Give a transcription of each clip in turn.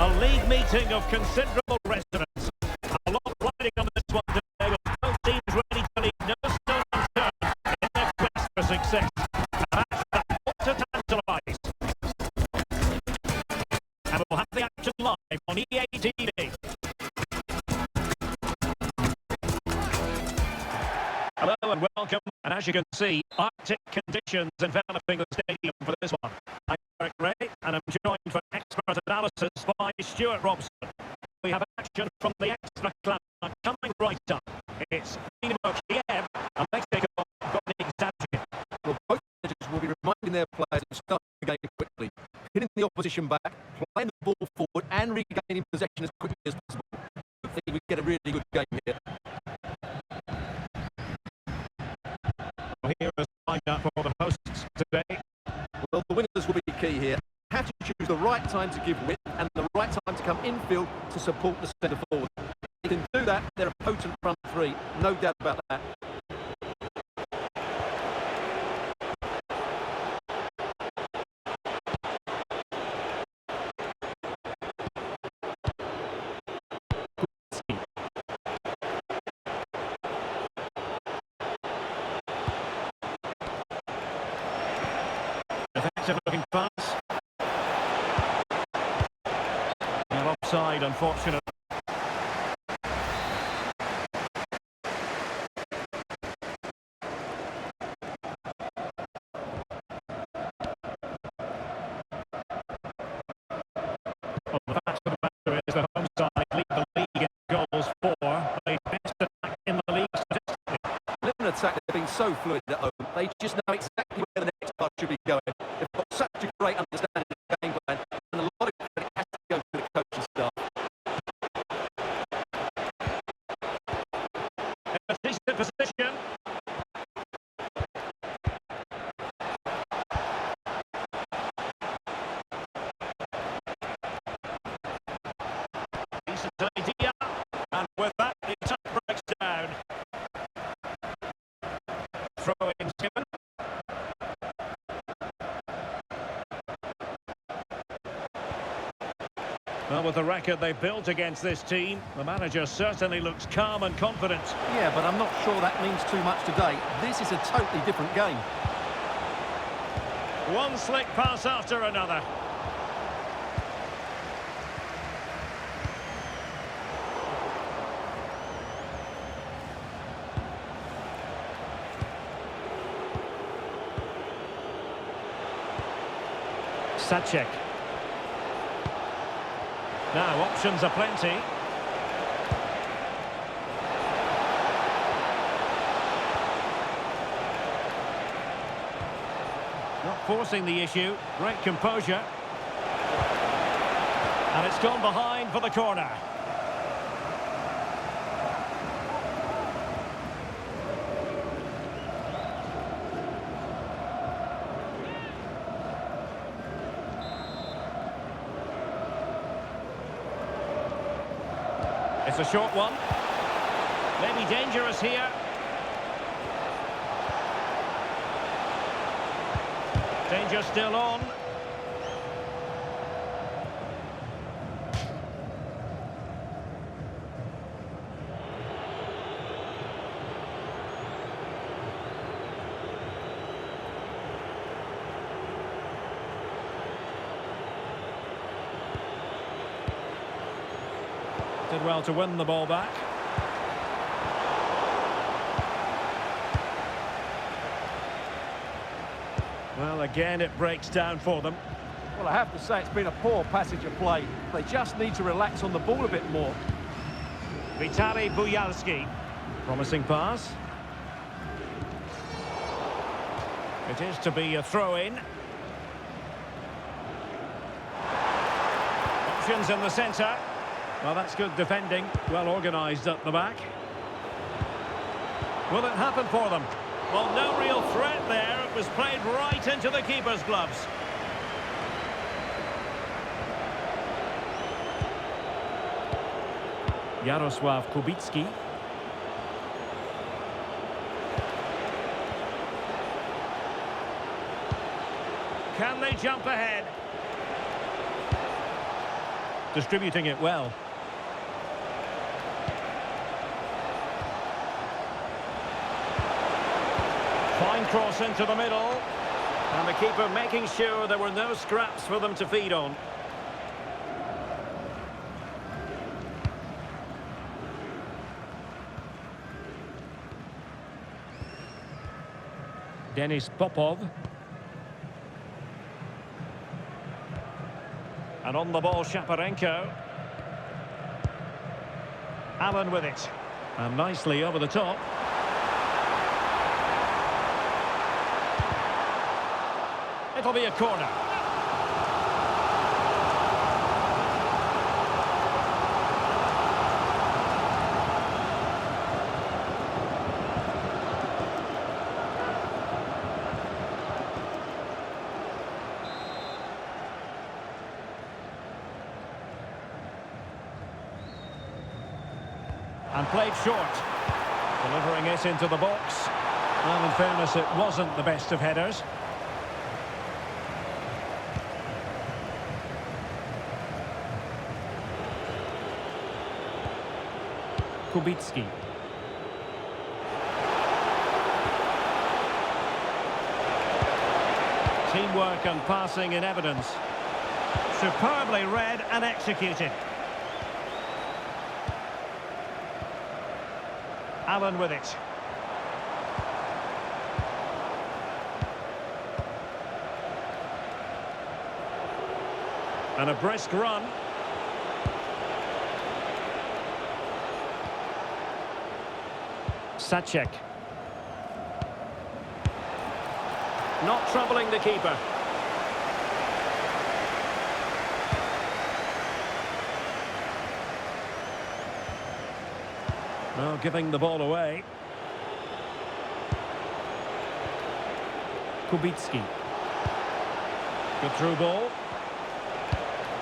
A league meeting of considerable resonance. A lot riding on this one today, with both teams ready to leave no stone unturned in their quest for success. A match that ought to tantalise. And we'll have the action live on EA TV. Hello and welcome. And as you can see, Arctic conditions enveloping the stadium for this one. I'm Eric Ray, and I'm joined for expert analysis by Stuart Robson. We have action from the extra club coming right up. It's Dinamo Kiev and Mexico got the example. Well, both managers will be reminding their players to start the game quickly, hitting the opposition back, playing the ball forward and regaining possession as quickly as possible. I think we get a really good game here. Here is the lineup for the hosts today. Well, the winners will be key here. Have to choose the right time to give width and the right time to come infield to support the centre forward. If they can do that, they're a potent front three, no doubt about that. Effective looking pass. Well, offside, unfortunately. Well, the fact of the matter is the home side lead the league in goals for. They best attack in the league statistically. Living attack, they've been so fluid at home. They just know exactly where the next pass should be going. They've got such a great understanding of the game plan, and a lot of credit has to go to the coaching staff. In a decent position. Decent idea, and with that the attack breaks down. Throw-in given. Well, with the record they've built against this team, the manager certainly looks calm and confident. Yeah, but I'm not sure that means too much today. This is a totally different game. One slick pass after another. Sacek. Now, options are plenty. Not forcing the issue. Great composure. And it's gone behind for the corner. It's a short one. Maybe dangerous here. Danger still on. Did well to win the ball back. Well, again, it breaks down for them. Well, I have to say it's been a poor passage of play. They just need to relax on the ball a bit more. Vitaly Buyalski. Promising pass. It is to be a throw-in. Options in the centre. Well, that's good defending. Well organised up the back. Will it happen for them? Well, no real threat there. It was played right into the keeper's gloves. Jarosław Kubicki. Can they jump ahead? distributing it well. Fine cross into the middle. And the keeper making sure there were no scraps for them to feed on. Denis Popov. And on the ball, Shaparenko. Allen with it. And nicely over the top. It'll be a corner. And played short. Delivering it into the box. And in fairness, it wasn't the best of headers. Kubicki. Teamwork and passing in evidence. Superbly read and executed. Allen with it. And a brisk run. Sacek. Not troubling the keeper. Well, giving the ball away. Kubicki. Good through ball.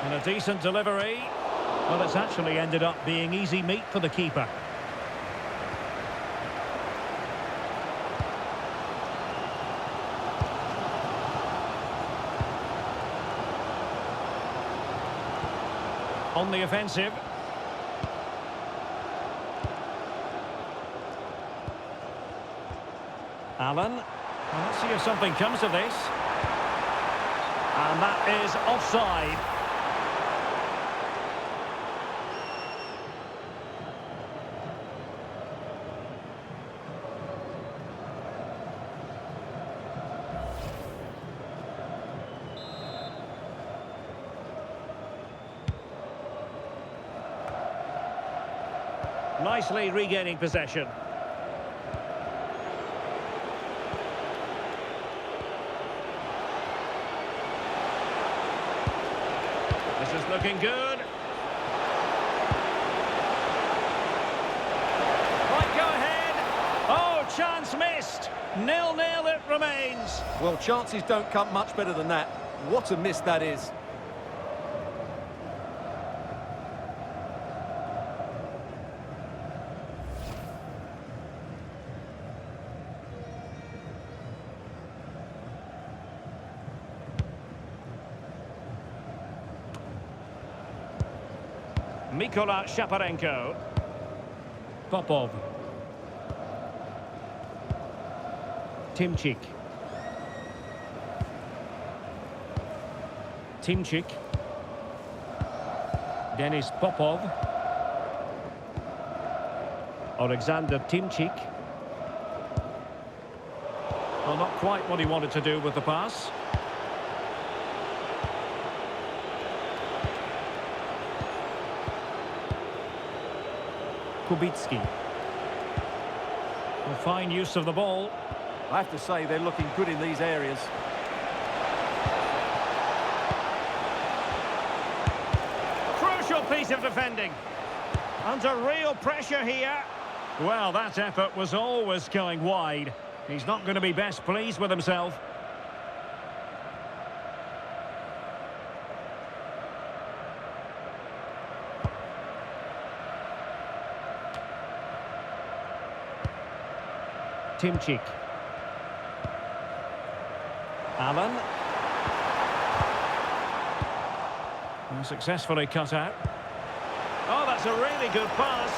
And a decent delivery. Well, it's actually ended up being easy meat for the keeper. On the offensive. Allen. Well, let's see if something comes of this. And that is offside. Nicely regaining possession. This is looking good. Might go ahead. Oh, chance missed. 0-0 it remains. Well, chances don't come much better than that. What a miss that is. Mikola Shaparenko. Popov. Timchik. Denis Popov. Alexander Timchik. Well, not quite what he wanted to do with the pass. Kubicki. Well, fine use of the ball. I have to say they're looking good in these areas. Crucial piece of defending. Under real pressure here. Well, that effort was always going wide. He's not going to be best pleased with himself. Timchik. Allen. And successfully cut out. Oh, that's a really good pass.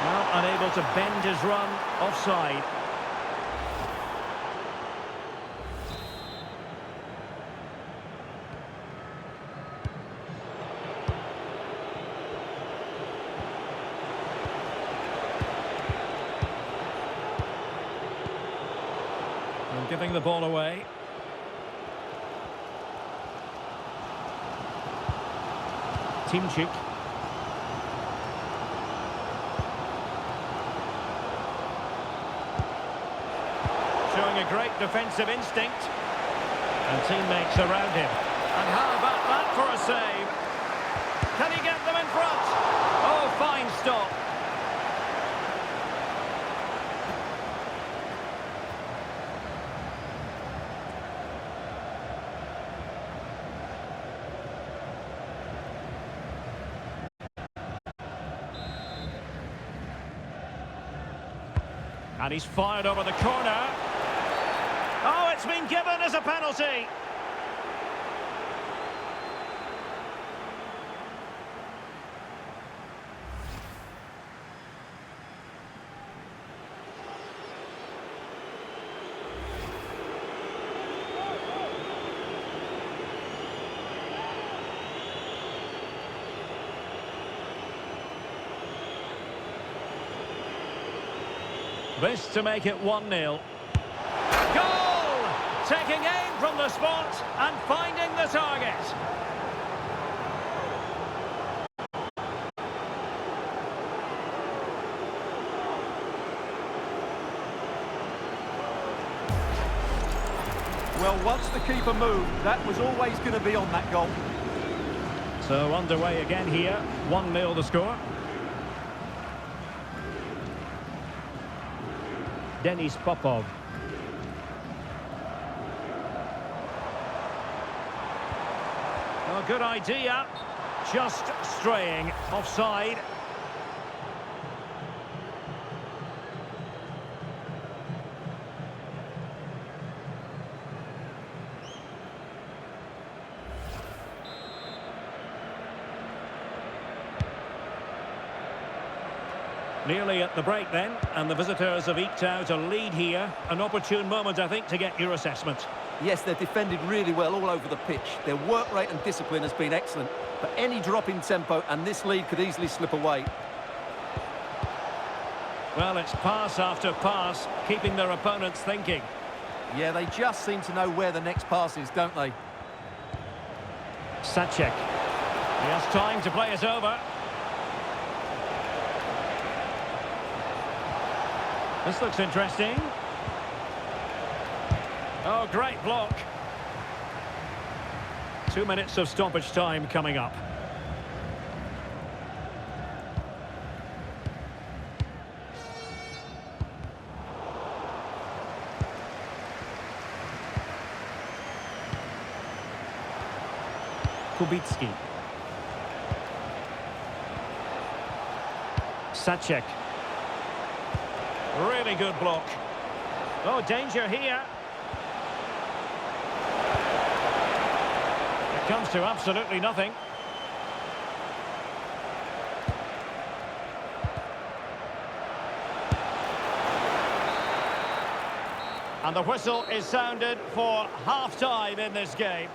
Well, unable to bend his run offside. And giving the ball away. Timchik. Showing a great defensive instinct. And teammates around him. And how about that for a save? Can he get them in front? Oh, fine stop. And he's fired over the corner. Oh, it's been given as a penalty. This to make it 1-0. Goal! Taking aim from the spot and finding the target. Well, once the keeper moved, that was always going to be on that goal. So underway again here. 1-0 the score. Denis Popov. Oh, good idea. Just straying offside. Nearly at the break then, and the visitors have eked out a lead here. An opportune moment, I think, to get your assessment. Yes, they've defended really well all over the pitch. Their work rate and discipline has been excellent. But any drop in tempo and this lead could easily slip away. Well, it's pass after pass, keeping their opponents thinking. Yeah, they just seem to know where the next pass is, don't they? Sacek. He has time to play it over. This looks interesting. Oh, great block. 2 minutes of stoppage time coming up. Kubicki. Sacek. Really good block. Oh, danger here. It comes to absolutely nothing. And the whistle is sounded for half-time in this game.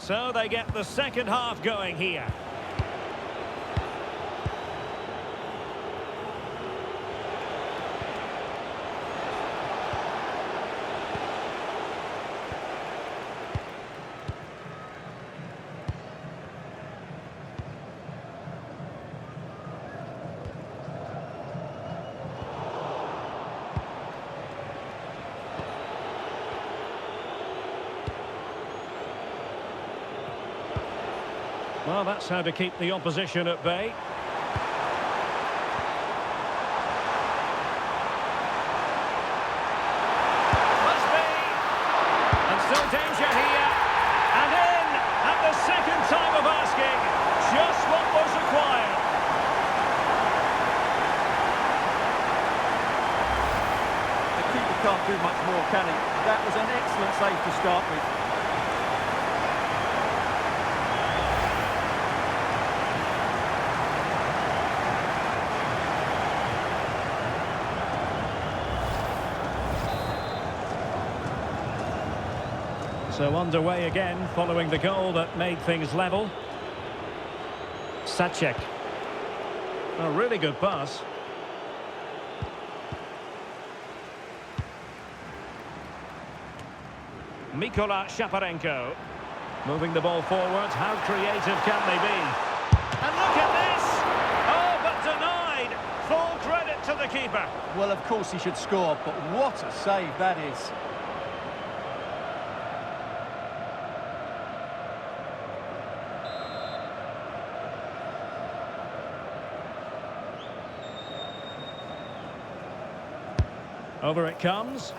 So they get the second half going here. Well, that's how to keep the opposition at bay. Must be. And still danger here. And in at the second time of asking. Just what was required. The keeper can't do much more, can he? That was an excellent save to start with. So underway again, following the goal that made things level. Fcdk. A really good pass. Shaparenko. Moving the ball forward. How creative can they be? And look at this! Oh, but denied! Full credit to the keeper. Well, of course he should score, but what a save that is. Over it comes.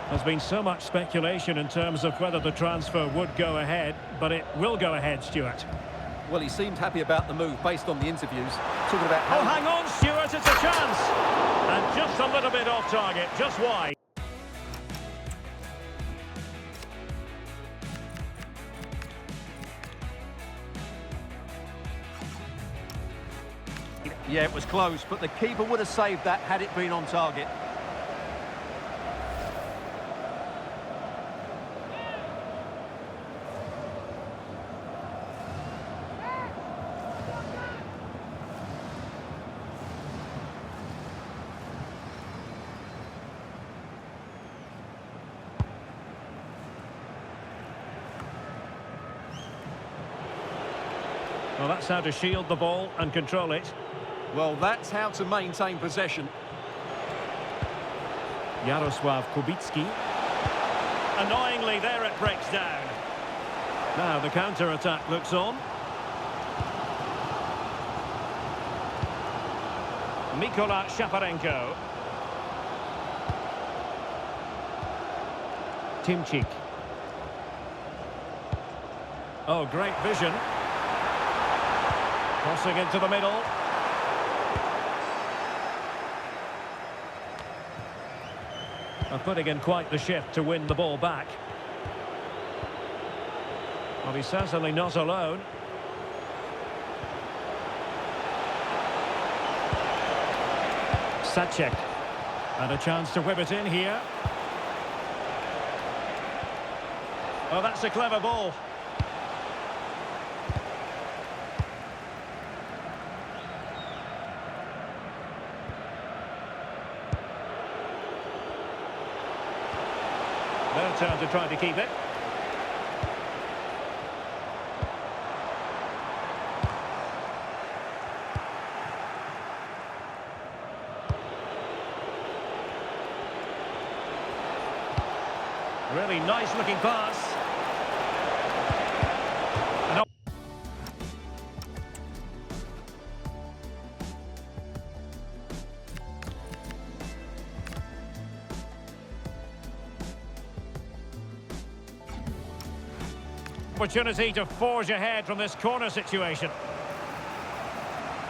There's been so much speculation in terms of whether the transfer would go ahead, but it will go ahead, Stuart. Well, he seemed happy about the move based on the interviews. Talking about how... Oh, hang on, Stuart, it's a chance! And just a little bit off target, just wide. Yeah, it was close, but the keeper would have saved that had it been on target. Well, that's how to shield the ball and control it. Well, that's how to maintain possession. Jarosław Kubicki. Annoyingly, there it breaks down. Now the counter-attack looks on. Shaparenko. Timchik. Oh, great vision. Crossing into the middle. Putting in quite the shift to win the ball back. Well, he's certainly not alone. Fcdk. And a chance to whip it in here. Oh, that's a clever ball. Their turn to try to keep it. Really nice looking pass. No. Opportunity to forge ahead from this corner situation.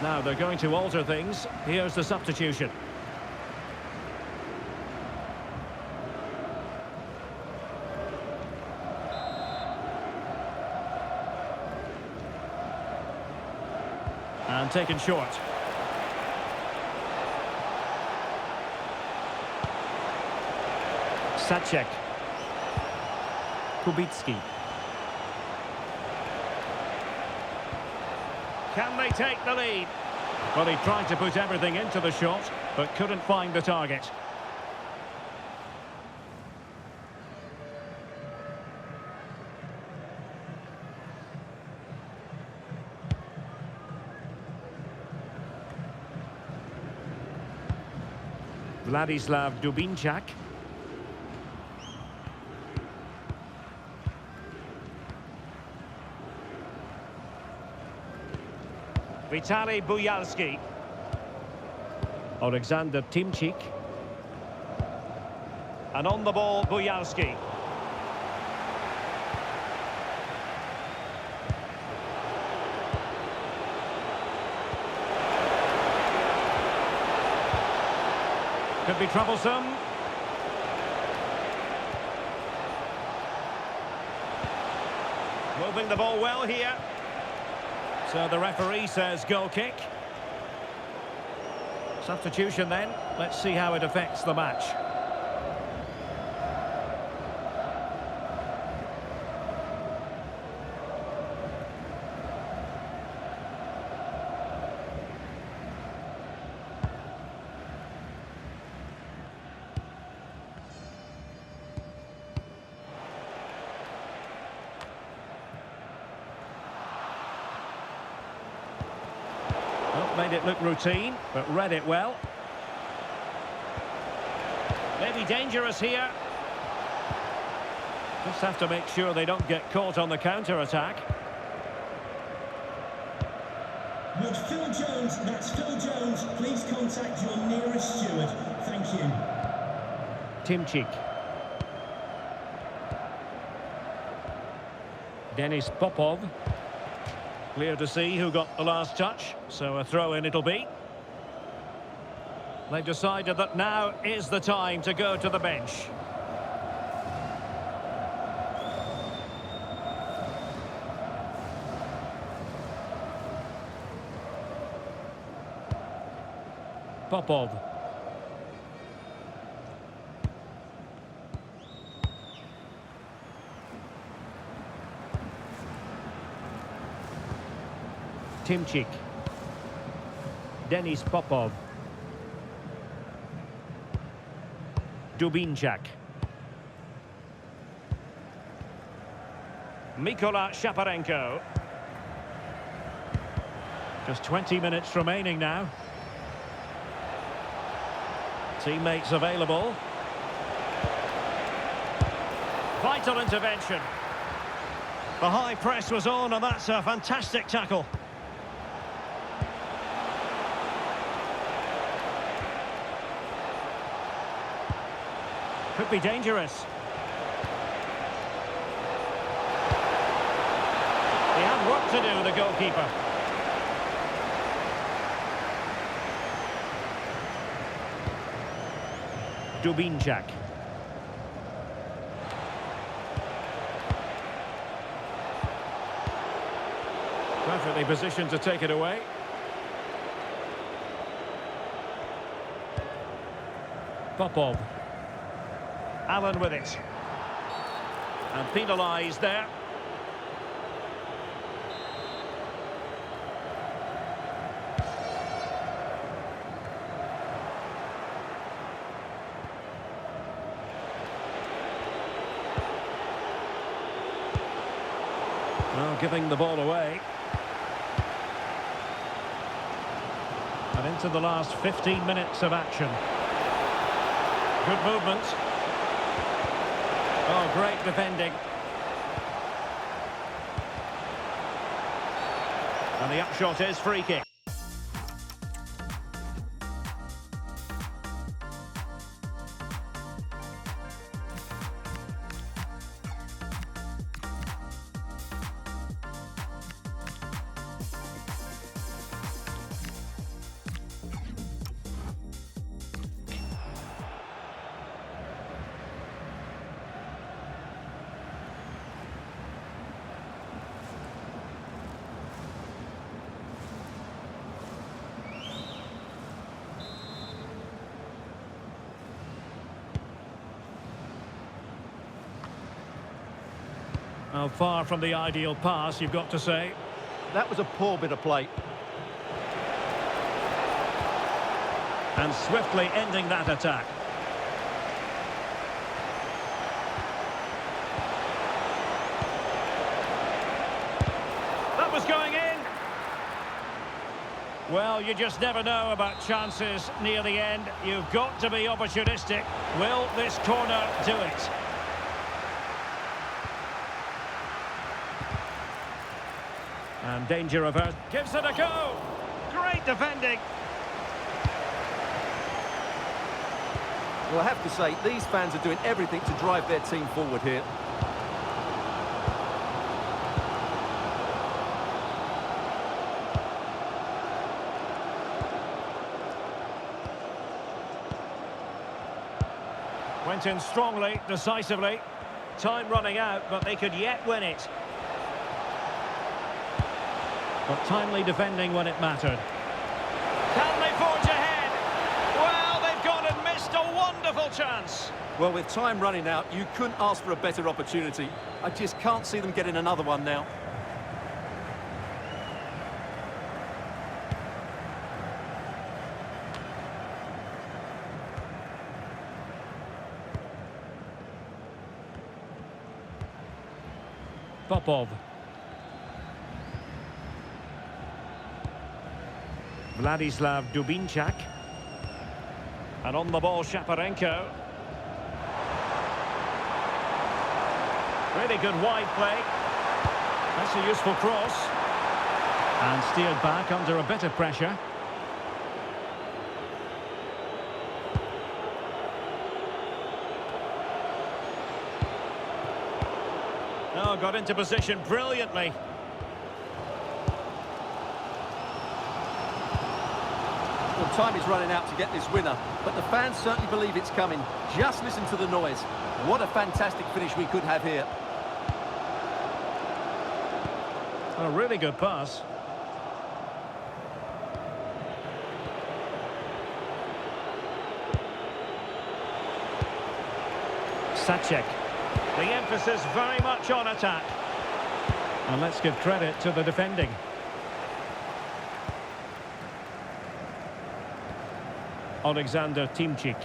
Now they're going to alter things. Here's the substitution. And taken short. Fcdk. Kubicki. Can they take the lead? Well, he tried to put everything into the shot, but couldn't find the target. Vladislav Dubinčak. Vitaly Bujalski. Alexander Timchik. And on the ball, Bujalski. Could be troublesome. Moving the ball well here. So the referee says goal kick. Substitution then. Let's see how it affects the match. Made it look routine, but read it well. Maybe dangerous here. Just have to make sure they don't get caught on the counter-attack. Would Phil Jones, that's Phil Jones, please contact your nearest steward. Thank you. Timchik. Denis Popov. Clear to see who got the last touch, so a throw-in it'll be. They've decided that now is the time to go to the bench. Popov. Timchik. Denis Popov. Dubinčak. Mikola Shaparenko. Just 20 minutes remaining now. Teammates available. Vital intervention. The high press was on, and that's a fantastic tackle. Could be dangerous. He had work to do, the goalkeeper. Dubinčak. Perfectly positioned to take it away. Popov. Allen with it. And penalised there. Well, giving the ball away. And into the last 15 minutes of action. Good movement. Oh, great defending. And the upshot is free kick. Oh, far from the ideal pass, you've got to say. That was a poor bit of play. And swiftly ending that attack. That was going in. Well, you just never know about chances near the end. You've got to be opportunistic. Will this corner do it? And danger averted. Gives it a go. Great defending. Well, I have to say, these fans are doing everything to drive their team forward here. Went in strongly, decisively. Time running out, but they could yet win it. But timely defending when it mattered. Can they forge ahead? Well, they've gone and missed a wonderful chance. Well, with time running out, you couldn't ask for a better opportunity. I just can't see them getting another one now. Popov. Vladislav Dubinčak. And on the ball, Shaparenko. Really good wide play. That's a useful cross. And steered back under a bit of pressure. Oh, got into position brilliantly. Well, time is running out to get this winner, but the fans certainly believe it's coming. Just listen to the noise. What a fantastic finish we could have here. A really good pass. Sacek. The emphasis very much on attack. And let's give credit to the defending. Alexander Timchik.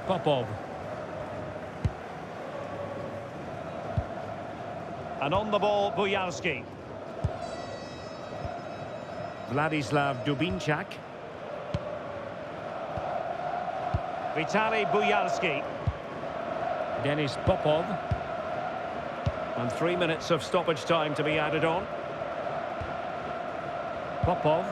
Popov. And on the ball, Bujalski. Vladislav Dubinčak. Vitaly Bujalski. Denis Popov. And 3 minutes of stoppage time to be added on. Popov.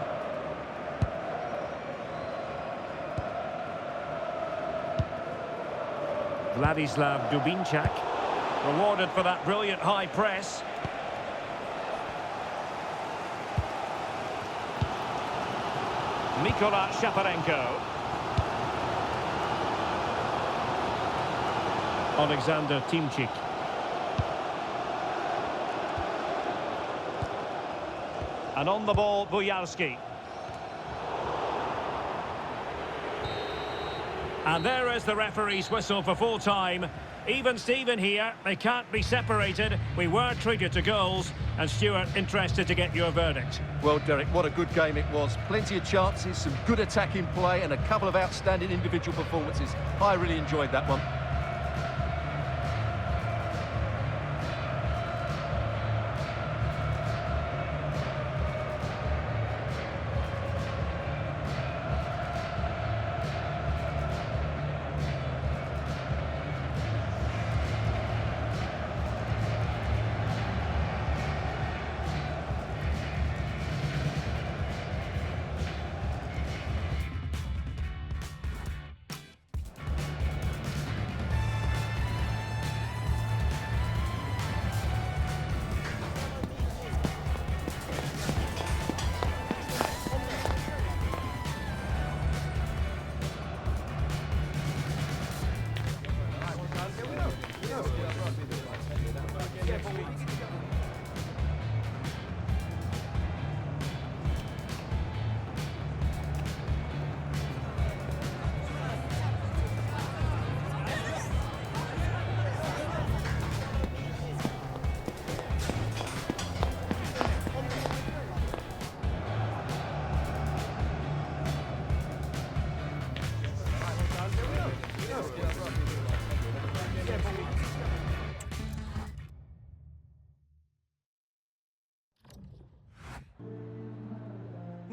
Vladislav Dubinčak. Rewarded for that brilliant high press. Nikola Shaparenko. Alexander Timchik. And on the ball, Bujalski. And there is the referee's whistle for full time. Even Steven here, they can't be separated. We were treated to goals. And Stuart, interested to get your verdict. Well, Derek, what a good game it was. Plenty of chances, some good attacking play, and a couple of outstanding individual performances. I really enjoyed that one.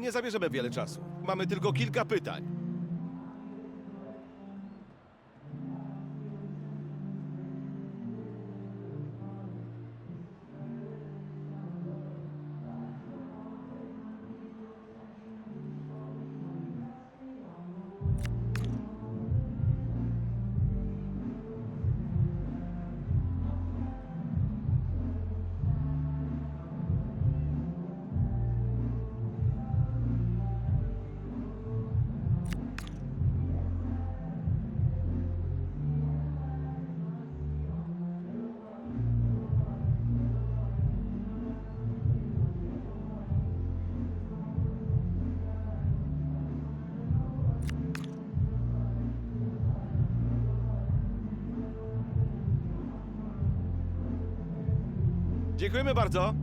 Nie zabierzemy wiele czasu. Mamy tylko kilka pytań. Dziękujemy bardzo.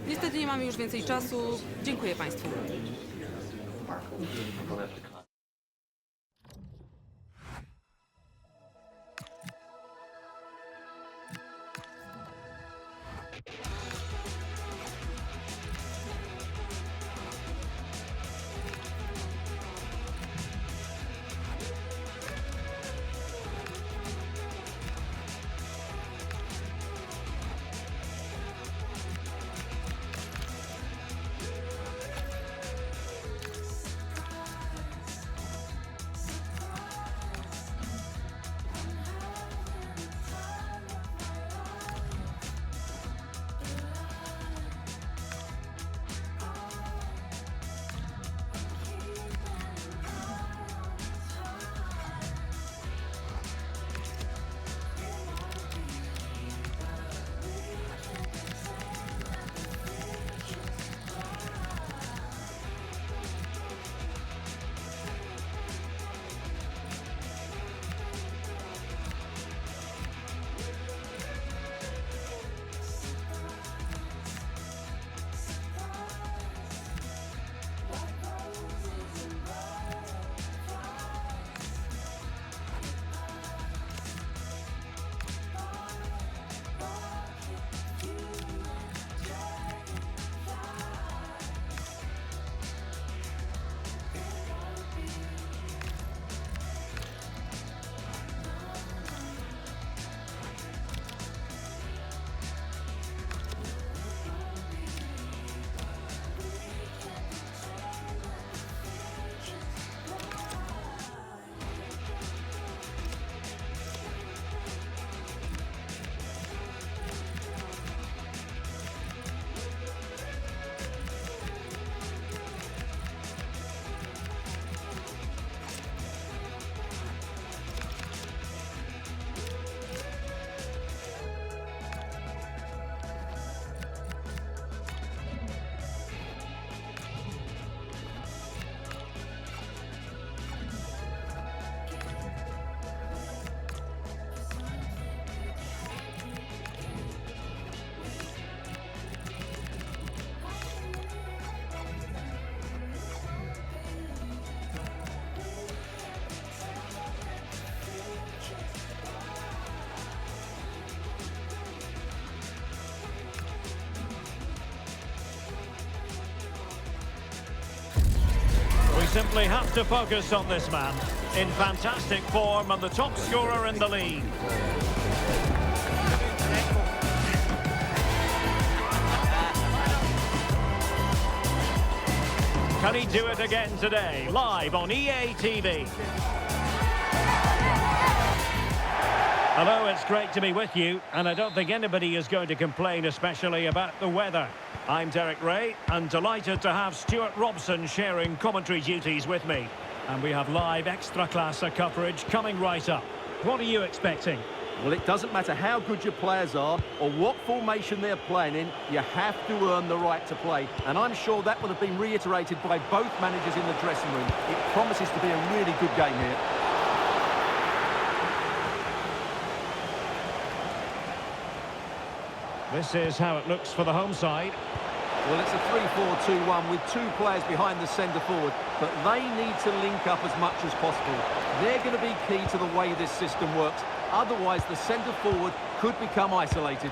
Niestety nie mamy już więcej czasu. Dziękuję Państwu. Simply have to focus on this man. In fantastic form and the top scorer in the league. Can he do it again today? Live on EA TV. Hello, it's great to be with you, and I don't think anybody is going to complain especially about the weather. I'm Derek Ray, and delighted to have Stuart Robson sharing commentary duties with me. And we have live extra-class coverage coming right up. What are you expecting? Well, it doesn't matter how good your players are or what formation they're playing in, you have to earn the right to play. And I'm sure that will have been reiterated by both managers in the dressing room. It promises to be a really good game here. This is how it looks for the home side. Well, it's a 3-4-2-1 with two players behind the centre forward, but they need to link up as much as possible. They're going to be key to the way this system works. Otherwise, the centre forward could become isolated.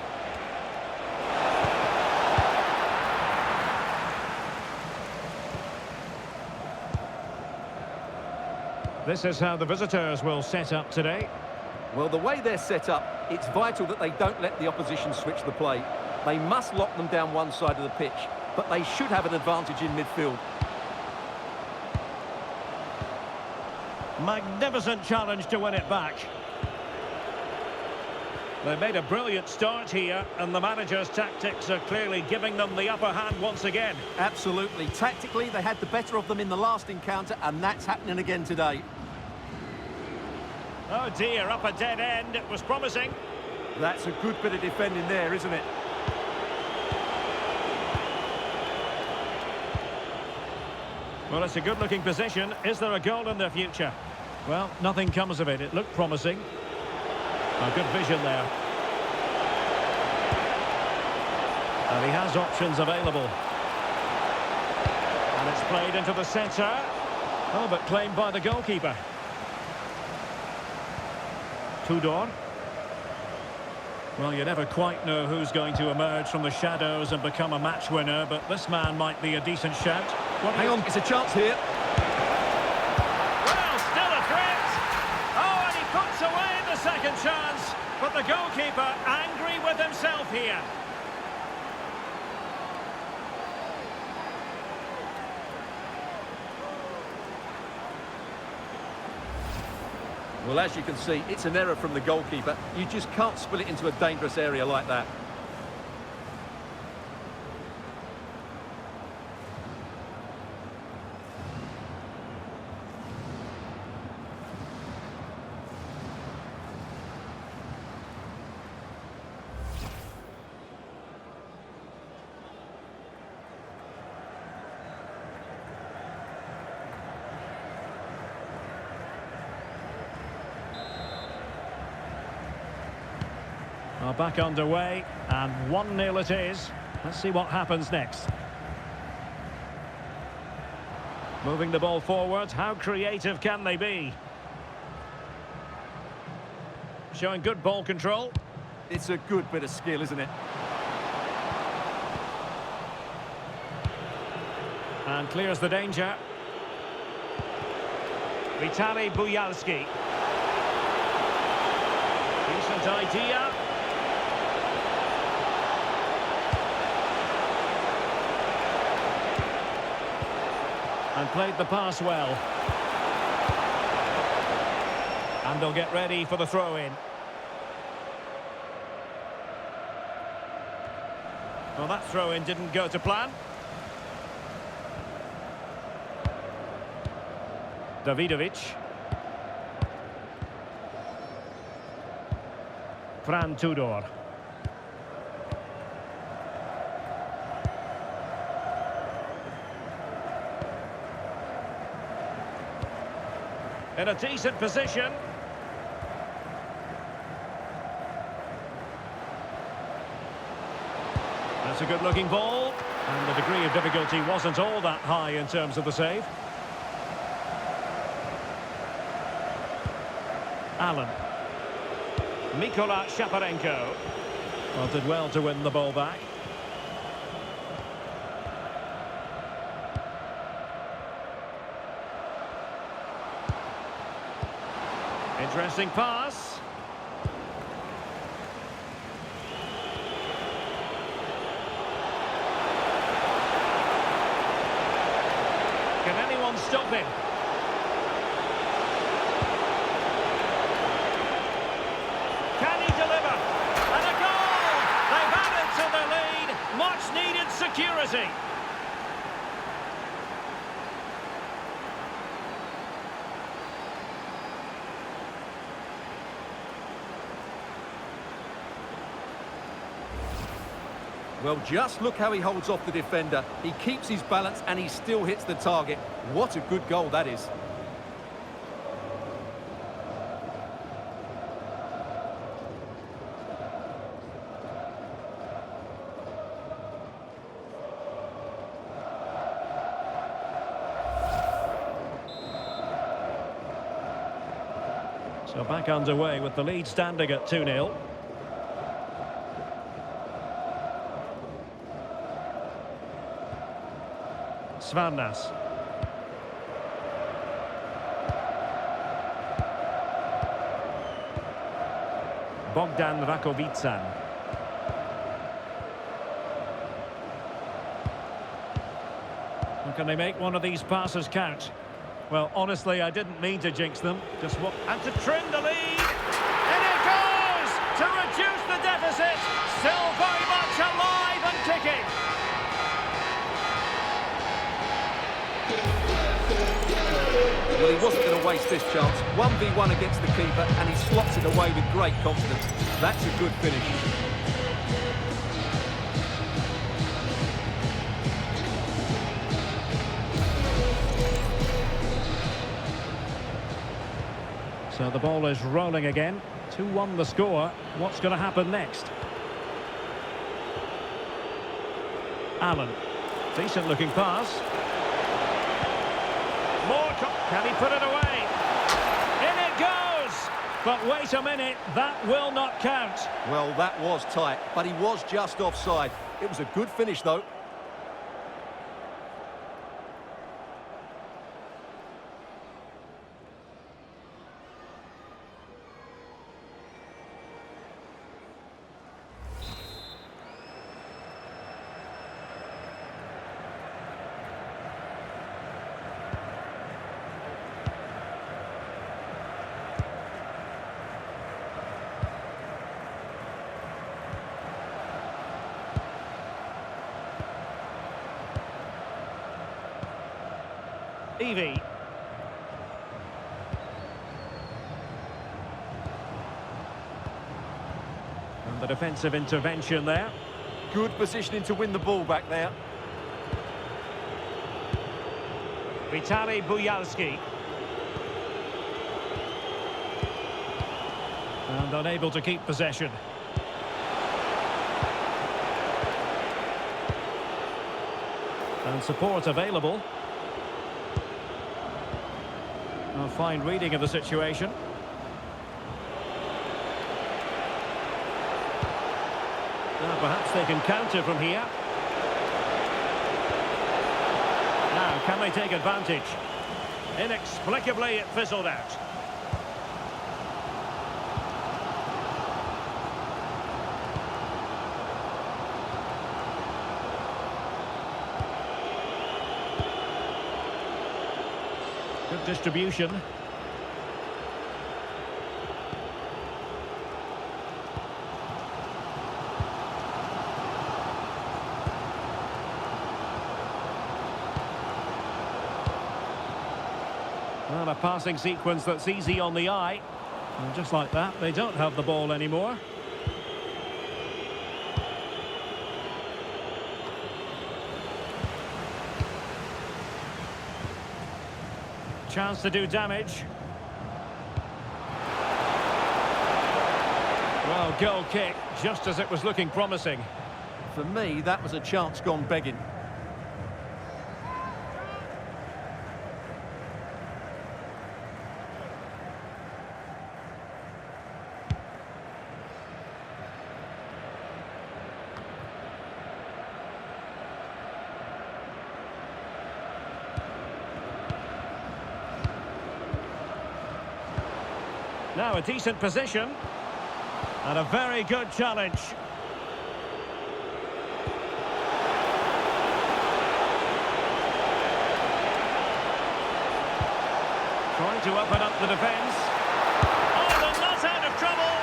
This is how the visitors will set up today. Well, the way they're set up, it's vital that they don't let the opposition switch the play. They must lock them down one side of the pitch. but they should have an advantage in midfield. Magnificent challenge to win it back. They made a brilliant start here, and the manager's tactics are clearly giving them the upper hand once again. Absolutely. Tactically, they had the better of them in the last encounter, and that's happening again today. Oh dear, up a dead end. It was promising. That's a good bit of defending there, isn't it? Well, it's a good-looking position. Is there a goal in their future? Well, nothing comes of it. It looked promising. A good vision there. And he has options available. And it's played into the centre. Oh, but claimed by the goalkeeper. Tudor. Well, you never quite know who's going to emerge from the shadows and become a match winner, but this man might be a decent shout. Hang on, it's a chance here. Well, still a threat. Oh, and he puts away the second chance. But the goalkeeper angry with himself here. Well, as you can see, it's an error from the goalkeeper. You just can't spill it into a dangerous area like that. Well, back underway, and 1-0 it is. Let's see what happens next. Moving the ball forward, how creative can they be? Showing good ball control. It's a good bit of skill, isn't it? And clears the danger. Vitaly Buyalski. Decent idea. And played the pass well. And they'll get ready for the throw-in. Well, that throw-in didn't go to plan. Davidovic. Fran Tudor. In a decent position. That's a good-looking ball. And the degree of difficulty wasn't all that high in terms of the save. Allen. Mikola Shaparenko. Well, did well to win the ball back. Interesting pass. Can anyone stop him? Can he deliver? And a goal! They've added to the lead. Much needed security. Well, just look how he holds off the defender. He keeps his balance and he still hits the target. What a good goal that is. So back underway with the lead standing at 2-0. Svarnas. Bogdan Rakovican. Can they make one of these passes count? Well, honestly, I didn't mean to jinx them. Just what... And to trim the lead! In it goes! To reduce the deficit! Still very much alive and kicking! Well, he wasn't going to waste this chance. 1v1 against the keeper, and he slots it away with great confidence. That's a good finish. So the ball is rolling again. 2-1 the score. What's going to happen next? Allen. Decent looking pass. Can he put it away? In it goes! But wait a minute, that will not count. Well, that was tight, but he was just offside. It was a good finish, though. Evie. And the defensive intervention there. Good positioning to win the ball back there. Vitaly Bujalski. And unable to keep possession. And support available. A fine reading of the situation. Now perhaps they can counter from here. Now, can they take advantage? Inexplicably, it fizzled out. Good distribution. Well, a passing sequence that's easy on the eye. And just like that, they don't have the ball anymore. Chance to do damage. Well, goal kick, just as it was looking promising. For me, that was a chance gone begging. Now a decent position. And a very good challenge. Trying to open up the defence. Oh, they're not out of trouble.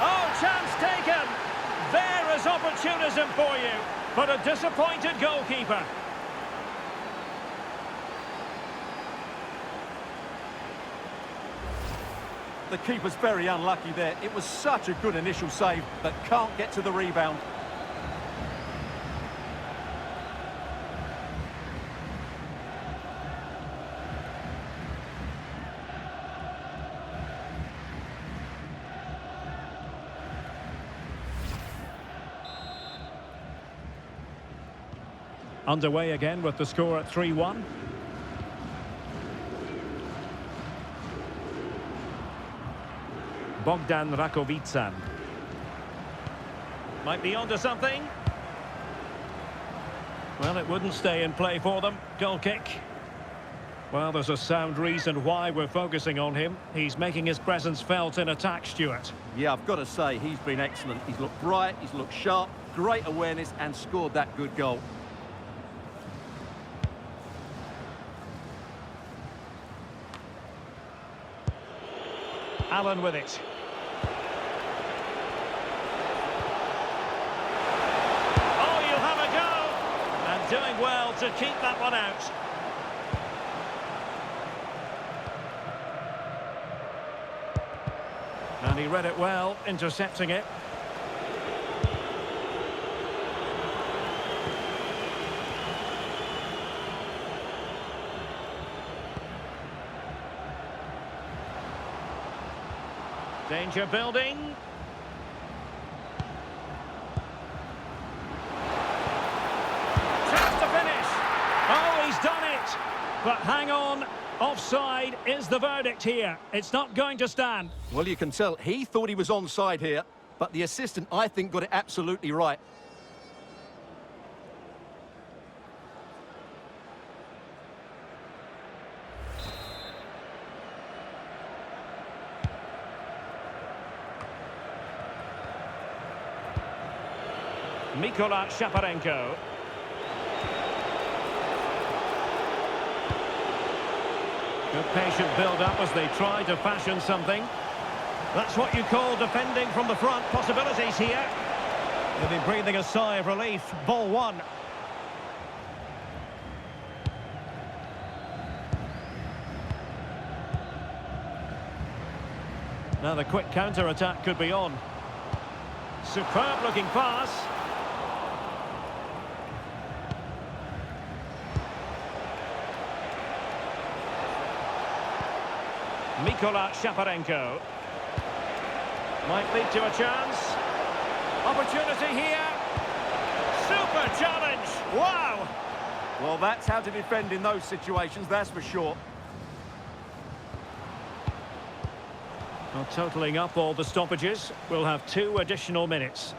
Oh, chance taken. There is opportunism for you. But a disappointed goalkeeper. The keeper's very unlucky there. It was such a good initial save, but can't get to the rebound. Underway again with the score at 3-1. Bogdan Rakovican. Might be onto something. Well, it wouldn't stay in play for them. Goal kick. Well, there's a sound reason why we're focusing on him. He's making his presence felt in attack, Stuart. Yeah, I've got to say, he's been excellent. He's looked bright, he's looked sharp, great awareness and scored that good goal. Allen with it. Oh, you'll have a go! And doing well to keep that one out. And he read it well, intercepting it. Danger building. Chance to finish. Oh, he's done it. But hang on. Offside is the verdict here. It's not going to stand. Well, you can tell he thought he was onside here, but the assistant, I think, got it absolutely right. Mikola Shaparenko. Good patient build-up as they try to fashion something. That's what you call defending from the front. Possibilities here. They've been breathing a sigh of relief. Ball one. Now the quick counter-attack could be on. Superb looking pass. Mikola Shaparenko. Might lead to a chance. Opportunity here. Super challenge. Wow. Well, that's how to defend in those situations, that's for sure. Well, totalling up all the stoppages, we'll have 2 additional minutes.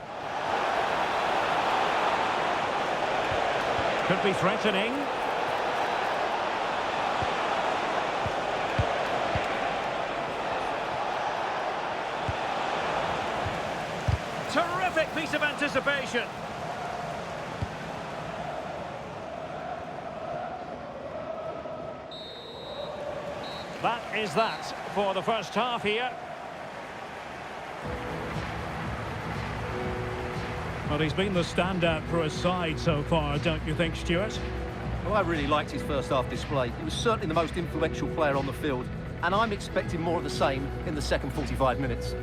Could be threatening. Terrific piece of anticipation. That is that for the first half here. Well, he's been the standout for his side so far, don't you think, Stuart? Well, I really liked his first half display. He was certainly the most influential player on the field, and I'm expecting more of the same in the second 45 minutes.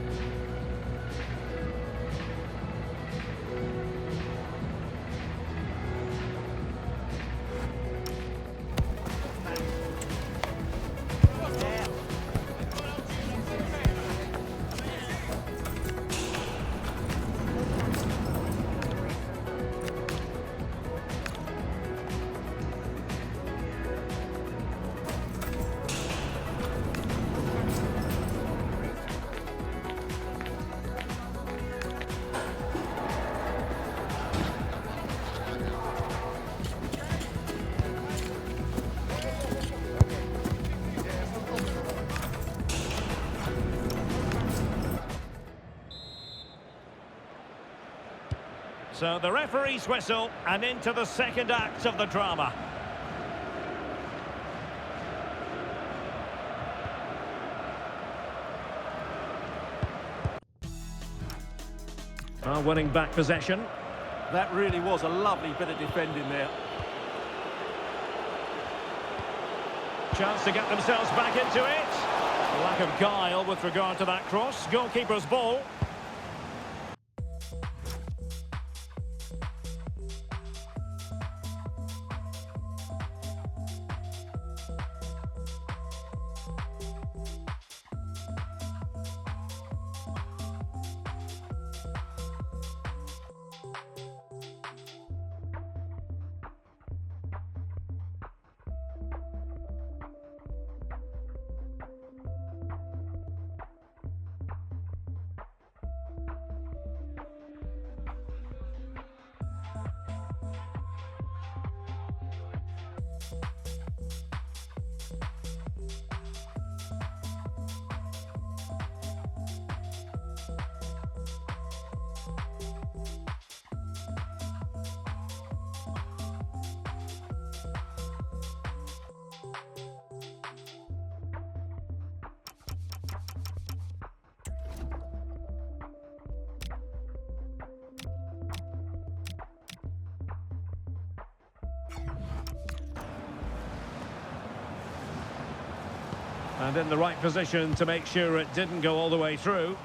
So the referee's whistle and into the second act of the drama. Winning back possession. That really was a lovely bit of defending there. Chance to get themselves back into it. Lack of guile with regard to that cross. Goalkeeper's ball. And in the right position to make sure it didn't go all the way through.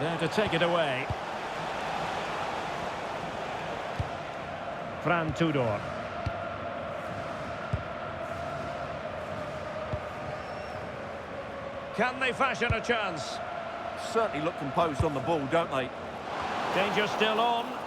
There to take it away. Fran Tudor. Can they fashion a chance? Certainly look composed on the ball, don't they? Danger still on.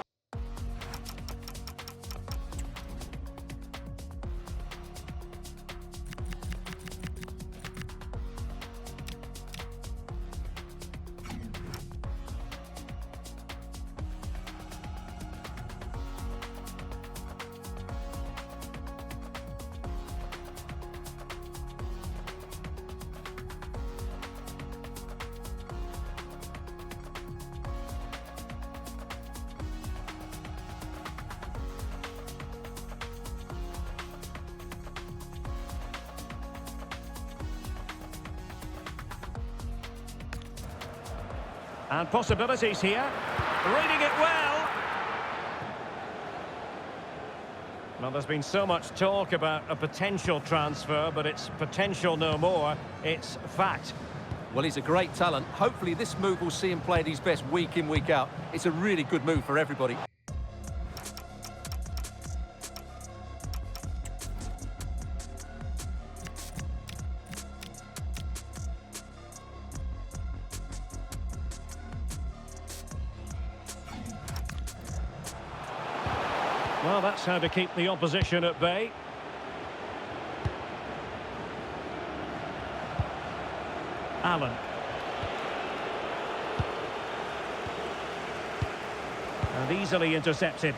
And possibilities here. Reading it well. Well, there's been so much talk about a potential transfer, but it's potential no more. It's fact. Well, he's a great talent. Hopefully this move will see him play at his best week in, week out. It's a really good move for everybody. Well, that's how to keep the opposition at bay. Allen. And easily intercepted.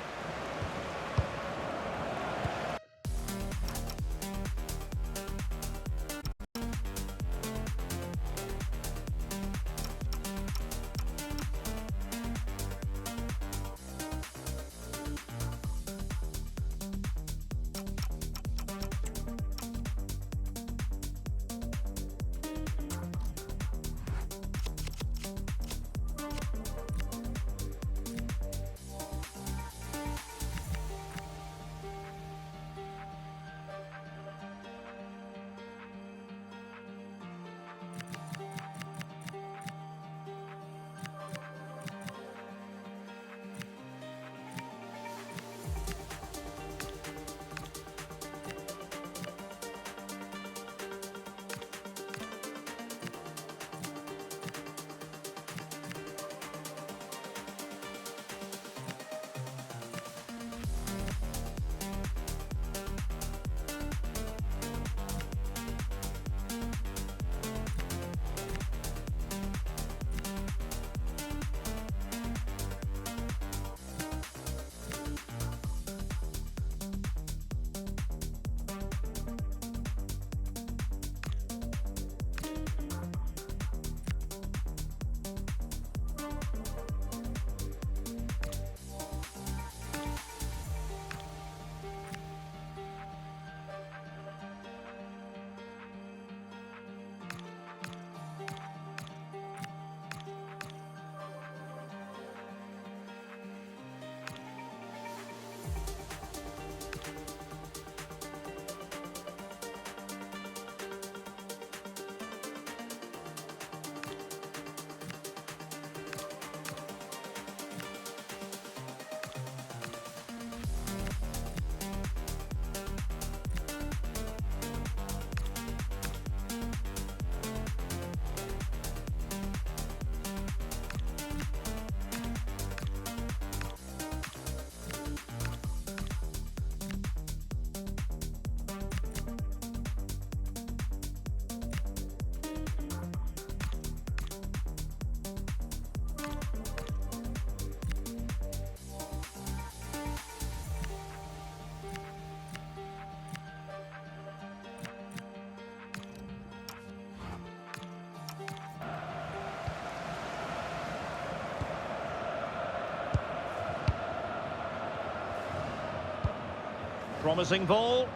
Promising ball.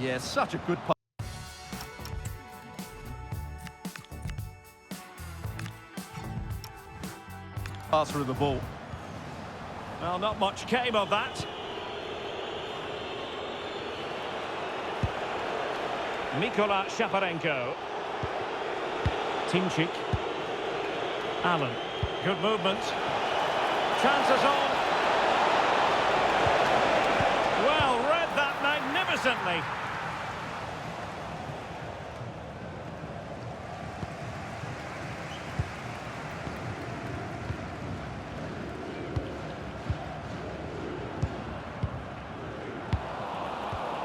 Yeah, such a good pass. Pass through the ball. Well, not much came of that. Mikola Shaparenko. Timchik. Allen. Good movement. Chances on. Well, read that magnificently.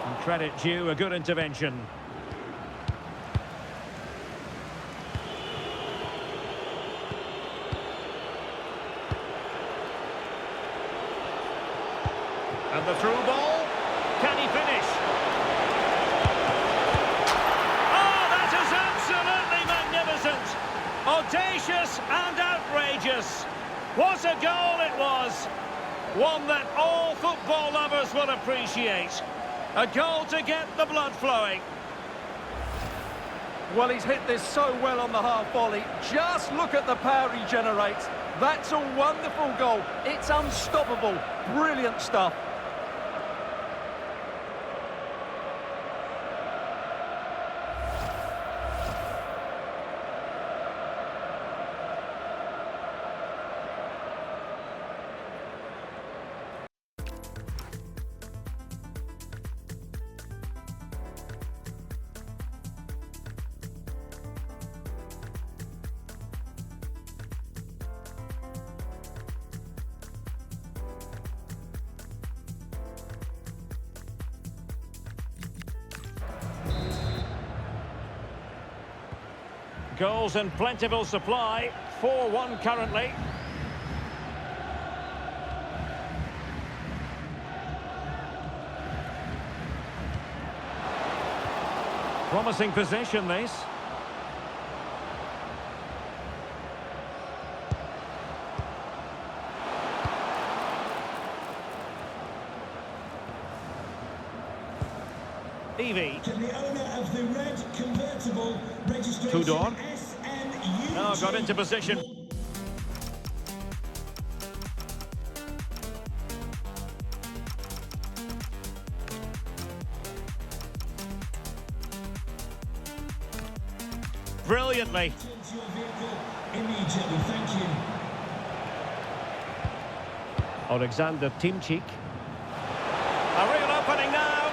And credit due, a good intervention. And the through ball. Can he finish? Oh, that is absolutely magnificent. Audacious and outrageous. What a goal it was. One that all football lovers will appreciate. A goal to get the blood flowing. Well, he's hit this so well on the half volley. Just look at the power he generates. That's a wonderful goal. It's unstoppable. Brilliant stuff. Goals in plentiful supply. 4-1 currently. Promising possession, this. Evie. To the owner of the red convertible, registration Tudor. SNU. Oh, got into position. Brilliantly. Towards your vehicle immediately, thank you. Alexander Timchik. A real opening now.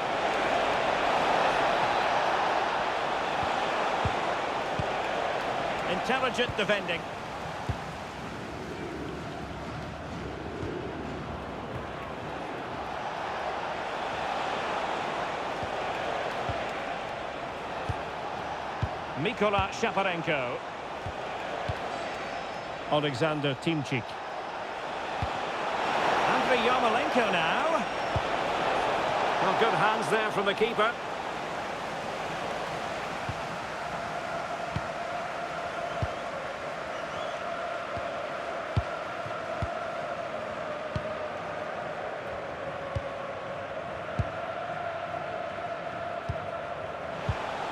Intelligent defending. Mikola Shaparenko. Alexander Timchik. Andriy Yarmolenko now. Well, good hands there from the keeper.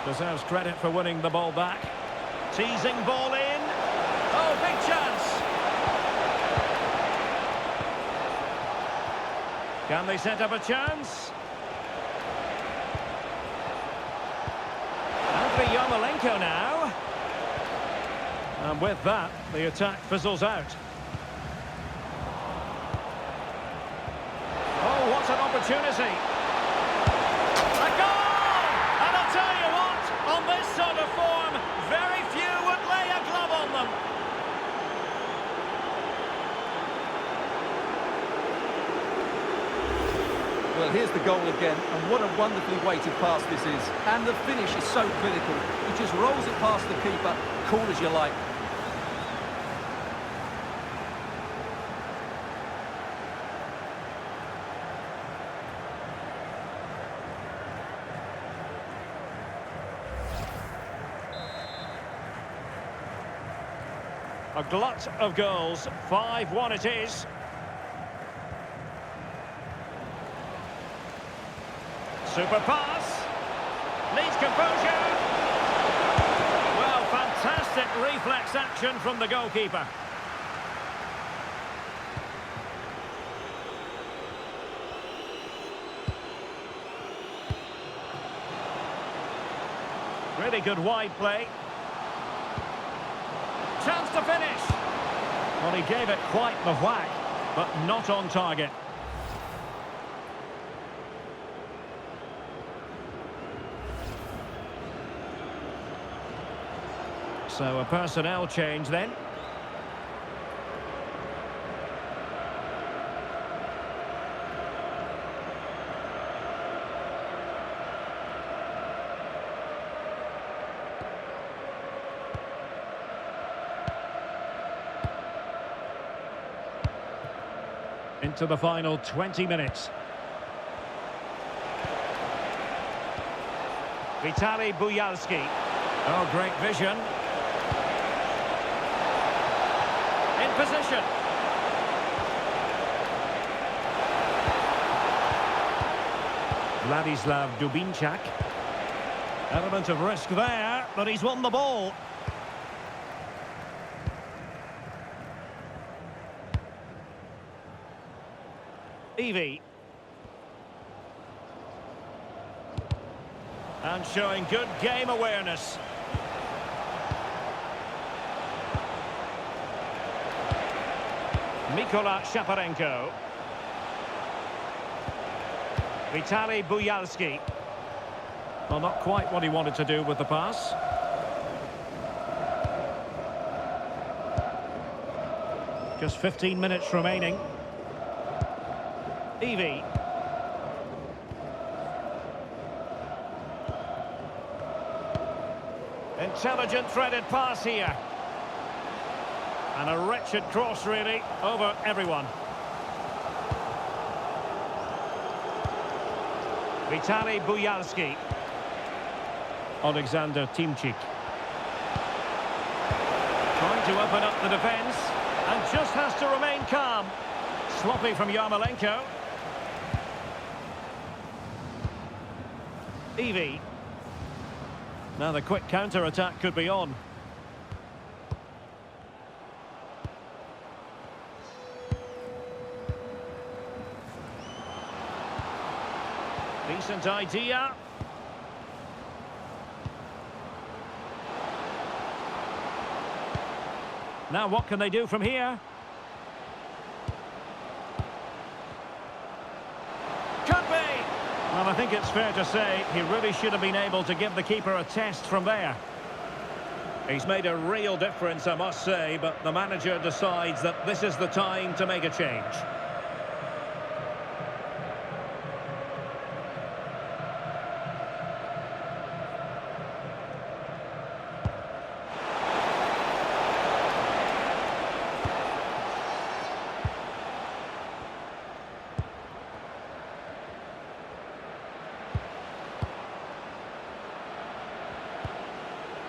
Deserves credit for winning the ball back. Teasing ball in. Oh, big chance. Can they set up a chance? Andriy Yarmolenko now. And with that, the attack fizzles out. Oh, what an opportunity. A goal! And I'll tell you what, on this sort of form, very few would lay a glove on them. Well, here's the goal again, and what a wonderfully weighted pass this is. And the finish is so clinical. He just rolls it past the keeper, cool as you like. A glut of goals, 5-1 it is. Super pass. Needs composure. Well, fantastic reflex action from the goalkeeper. Really good wide play. Chance to finish. Well, he gave it quite the whack, but not on target. So a personnel change then. Into the final 20 minutes. Vitaly Buyalski. Oh, great vision. In position. Vladislav Dubinčak. Element of risk there, but he's won the ball. Evie. And showing good game awareness. Mikola Shaparenko. Vitaly Buyalski. Well, not quite what he wanted to do with the pass. Just 15 minutes remaining. Evie. Intelligent threaded pass here. And a wretched cross, really, over everyone. Vitaly Buyalski. Alexander Timchik. Trying to open up the defence. And just has to remain calm. Sloppy from Yarmolenko. Evie. Now the quick counter-attack could be on. Decent idea. Now what can they do from here? Could be! Well, I think it's fair to say he really should have been able to give the keeper a test from there. He's made a real difference, I must say, but the manager decides that this is the time to make a change.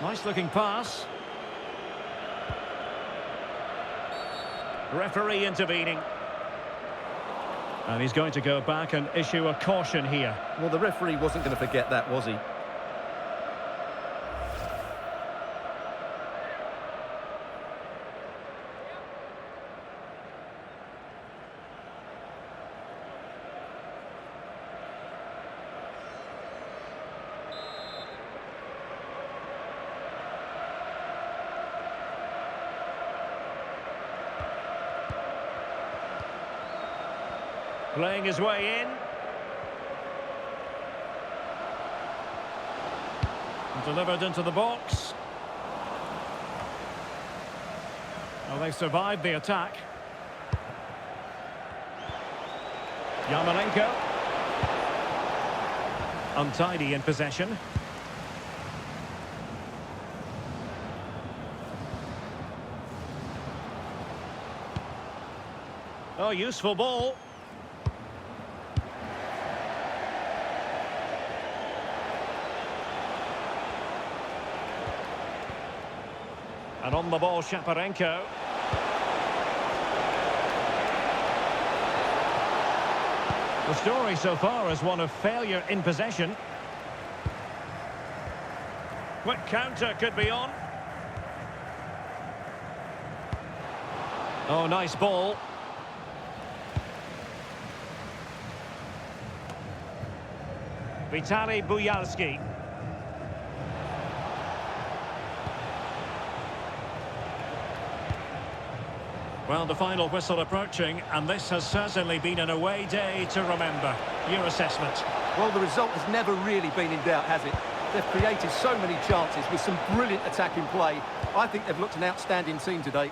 Nice looking pass. Referee intervening. And he's going to go back and issue a caution here. Well, the referee wasn't going to forget that, was he? Playing his way in. And delivered into the box. Well, they survived the attack. Yarmolenko. Untidy in possession. Oh, useful ball. And on the ball, Shaparenko. The story so far is one of failure in possession. Quick counter could be on. Oh, nice ball. Vitaly Buyalski. Well, the final whistle approaching, and this has certainly been an away day to remember. Your assessment? Well, the result has never really been in doubt, has it? They've created so many chances with some brilliant attacking play. I think they've looked an outstanding team today.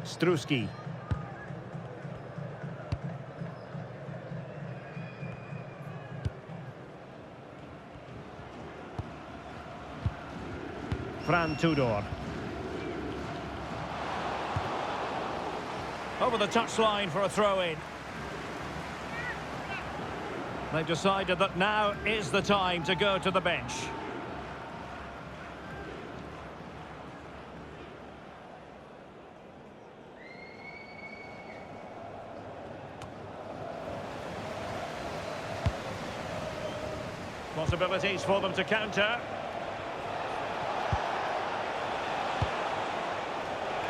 Struski. Fran Tudor. Over the touchline for a throw-in. They've decided that now is the time to go to the bench. Possibilities for them to counter.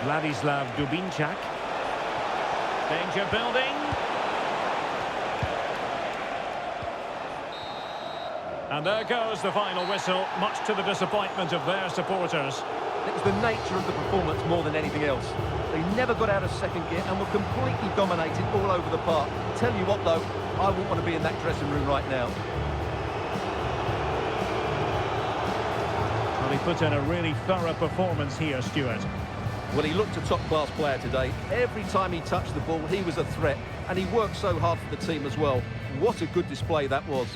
Vladislav Dubinčak. Danger building. And there goes the final whistle, much to the disappointment of their supporters. It was the nature of the performance more than anything else. They never got out of second gear and were completely dominated all over the park. Tell you what, though, I wouldn't want to be in that dressing room right now. Well, he put in a really thorough performance here, Stuart. Well, he looked a top-class player today. Every time he touched the ball, he was a threat, and he worked so hard for the team as well. What a good display that was.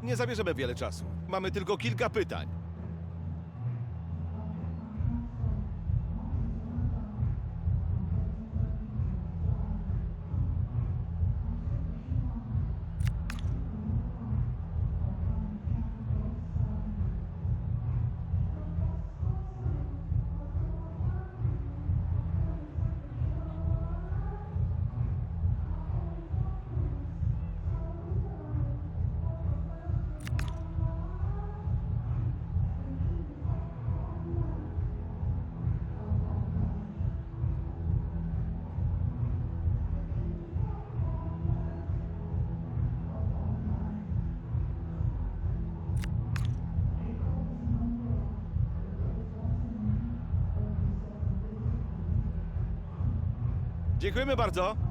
Nie zabierzemy wiele czasu. Mamy tylko kilka pytań. Dziękujemy bardzo.